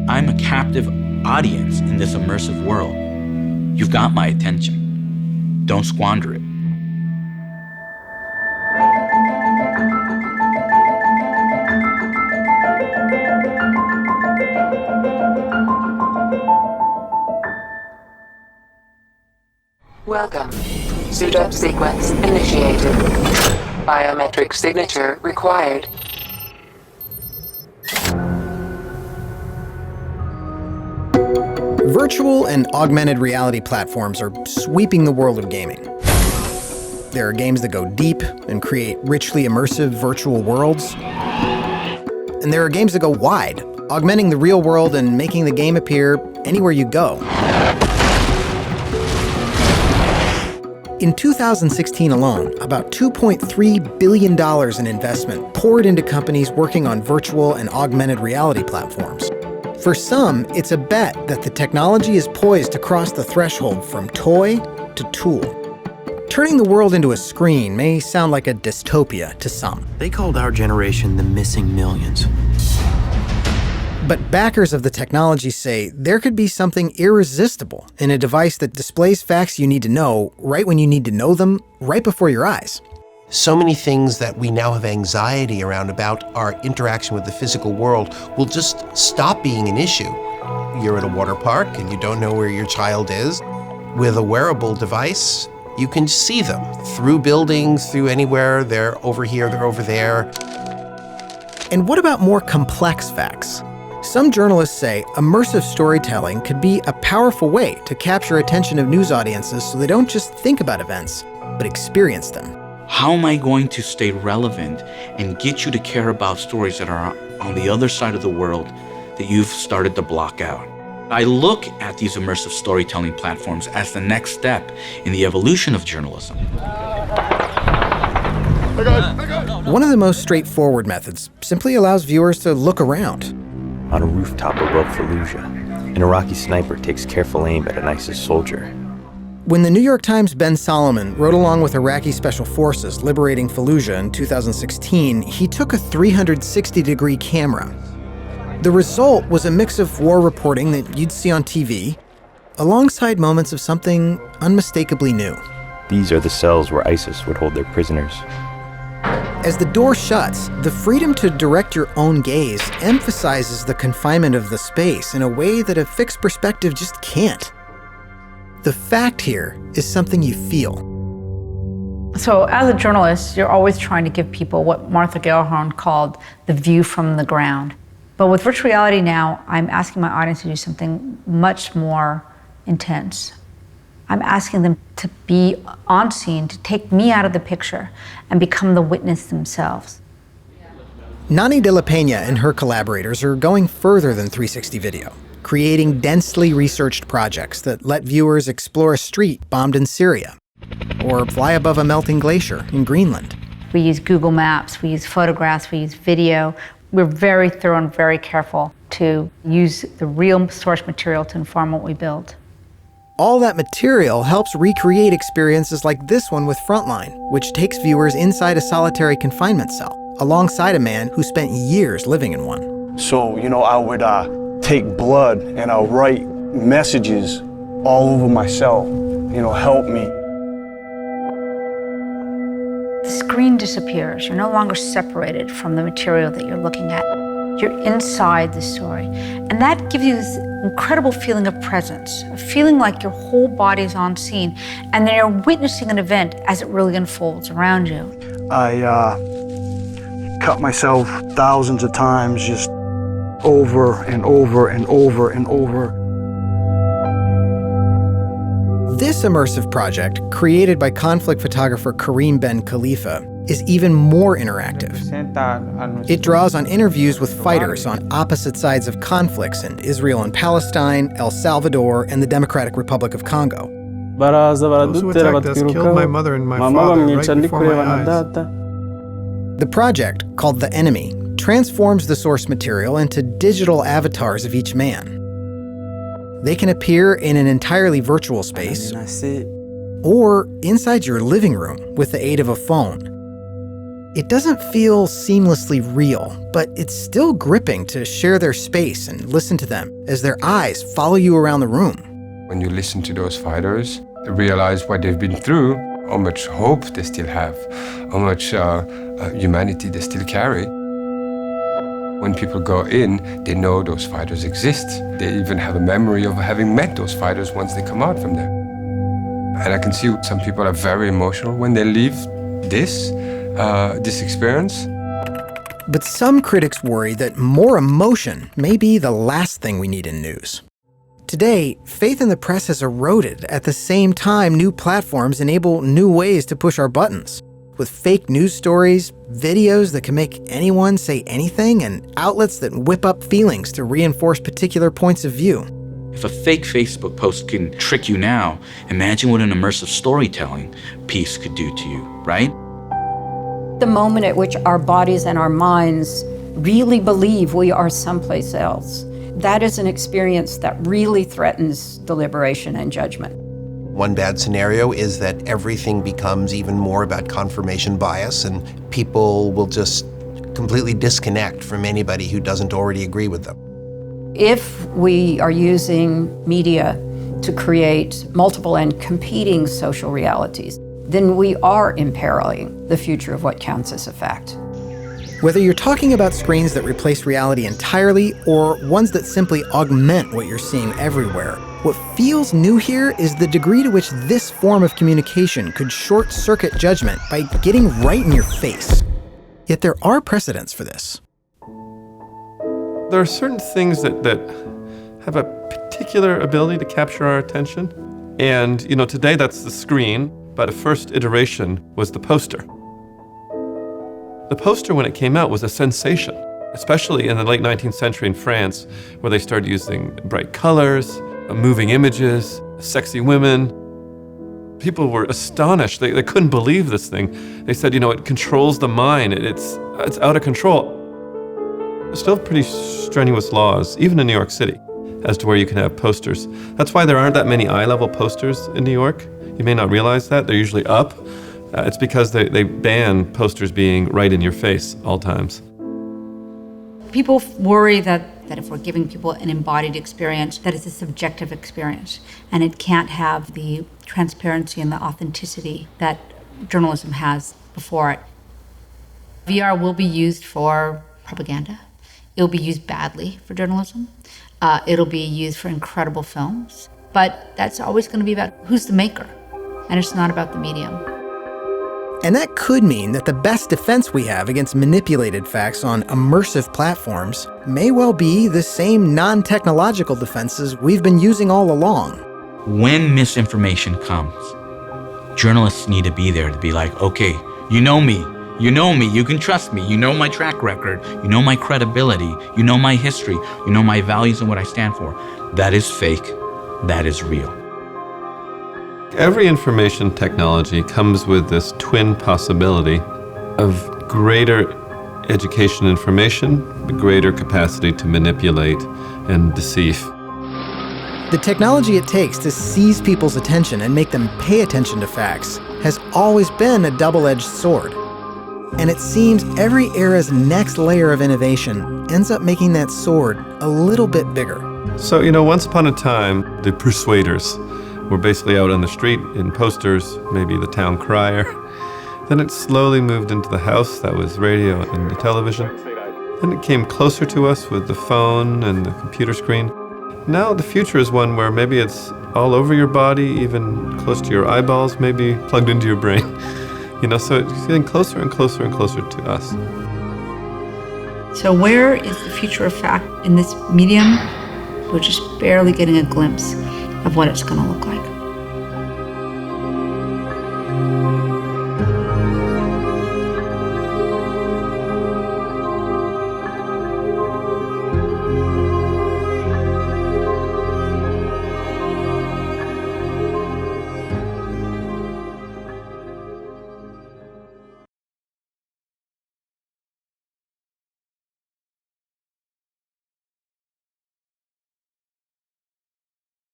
I'm a captive audience in this immersive world. You've got my attention. Don't squander it. Welcome. Suit-up sequence initiated. Biometric signature required. Virtual and augmented reality platforms are sweeping the world of gaming. There are games that go deep and create richly immersive virtual worlds. And there are games that go wide, augmenting the real world and making the game appear anywhere you go. In 2016 alone, about $2.3 billion in investment poured into companies working on virtual and augmented reality platforms. For some, it's a bet that the technology is poised to cross the threshold from toy to tool. Turning the world into a screen may sound like a dystopia to some. They called our generation the missing millions. But backers of the technology say there could be something irresistible in a device that displays facts you need to know right when you need to know them, right before your eyes. So many things that we now have anxiety around about our interaction with the physical world will just stop being an issue. You're at a water park and you don't know where your child is. With a wearable device, you can see them through buildings, through anywhere. They're over here, they're over there. And what about more complex facts? Some journalists say immersive storytelling could be a powerful way to capture attention of news audiences so they don't just think about events, but experience them. How am I going to stay relevant and get you to care about stories that are on the other side of the world that you've started to block out? I look at these immersive storytelling platforms as the next step in the evolution of journalism. One of the most straightforward methods simply allows viewers to look around. On a rooftop above Fallujah, an Iraqi sniper takes careful aim at an ISIS soldier. When the New York Times' Ben Solomon rode along with Iraqi special forces liberating Fallujah in 2016, he took a 360-degree camera. The result was a mix of war reporting that you'd see on TV, alongside moments of something unmistakably new. These are the cells where ISIS would hold their prisoners. As the door shuts, the freedom to direct your own gaze emphasizes the confinement of the space in a way that a fixed perspective just can't. The fact here is something you feel. So as a journalist, you're always trying to give people what Martha Gellhorn called the view from the ground. But with virtual reality now, I'm asking my audience to do something much more intense. I'm asking them to be on scene, to take me out of the picture and become the witness themselves. Nani de la Peña and her collaborators are going further than 360 video, creating densely researched projects that let viewers explore a street bombed in Syria, or fly above a melting glacier in Greenland. We use Google Maps, we use photographs, we use video. We're very thorough and very careful to use the real source material to inform what we build. All that material helps recreate experiences like this one with Frontline, which takes viewers inside a solitary confinement cell, alongside a man who spent years living in one. So, I would take blood and I'll write messages all over my cell, help me. The screen disappears. You're no longer separated from the material that you're looking at. You're inside the story. And that gives you this incredible feeling of presence, a feeling like your whole body is on scene, and then you're witnessing an event as it really unfolds around you. I cut myself thousands of times, just over and over and over and over. This immersive project, created by conflict photographer Karim Ben Khalifa, is even more interactive. It draws on interviews with fighters on opposite sides of conflicts in Israel and Palestine, El Salvador, and the Democratic Republic of Congo. Those who attacked us killed my mother and my father right before my eyes. The project, called The Enemy, transforms the source material into digital avatars of each man. They can appear in an entirely virtual space, or inside your living room with the aid of a phone. It doesn't feel seamlessly real, but it's still gripping to share their space and listen to them as their eyes follow you around the room. When you listen to those fighters, you realize what they've been through, how much hope they still have, how much humanity they still carry. When people go in, they know those fighters exist. They even have a memory of having met those fighters once they come out from there. And I can see some people are very emotional when they leave this experience. But some critics worry that more emotion may be the last thing we need in news. Today, faith in the press has eroded at the same time new platforms enable new ways to push our buttons. With fake news stories, videos that can make anyone say anything, and outlets that whip up feelings to reinforce particular points of view. If a fake Facebook post can trick you now, imagine what an immersive storytelling piece could do to you, right? The moment at which our bodies and our minds really believe we are someplace else, that is an experience that really threatens deliberation and judgment. One bad scenario is that everything becomes even more about confirmation bias, and people will just completely disconnect from anybody who doesn't already agree with them. If we are using media to create multiple and competing social realities, then we are imperiling the future of what counts as a fact. Whether you're talking about screens that replace reality entirely or ones that simply augment what you're seeing everywhere, what feels new here is the degree to which this form of communication could short-circuit judgment by getting right in your face. Yet there are precedents for this. There are certain things that have a particular ability to capture our attention. And, today that's the screen, but a first iteration was the poster. The poster, when it came out, was a sensation, especially in the late 19th century in France, where they started using bright colors, moving images, sexy women. People were astonished. They couldn't believe this thing. They said, it controls the mind. It's out of control. There's still pretty strenuous laws, even in New York City, as to where you can have posters. That's why there aren't that many eye-level posters in New York. You may not realize that. They're usually up. It's because they ban posters being right in your face all times. People worry that if we're giving people an embodied experience, that it's a subjective experience, and it can't have the transparency and the authenticity that journalism has before it. VR will be used for propaganda. It'll be used badly for journalism. It'll be used for incredible films. But that's always going to be about who's the maker, and it's not about the medium. And that could mean that the best defense we have against manipulated facts on immersive platforms may well be the same non-technological defenses we've been using all along. When misinformation comes, journalists need to be there to be like, okay, you know me, you can trust me, you know my track record, you know my credibility, you know my history, you know my values and what I stand for. That is fake, that is real. Every information technology comes with this twin possibility of greater education information, greater capacity to manipulate and deceive. The technology it takes to seize people's attention and make them pay attention to facts has always been a double-edged sword. And it seems every era's next layer of innovation ends up making that sword a little bit bigger. So, once upon a time, the persuaders were basically out on the street in posters, maybe the town crier. Then it slowly moved into the house, that was radio and the television. Then it came closer to us with the phone and the computer screen. Now the future is one where maybe it's all over your body, even close to your eyeballs, maybe plugged into your brain. So it's getting closer and closer and closer to us. So where is the future of fact in this medium? We're just barely getting a glimpse of what it's going to look like.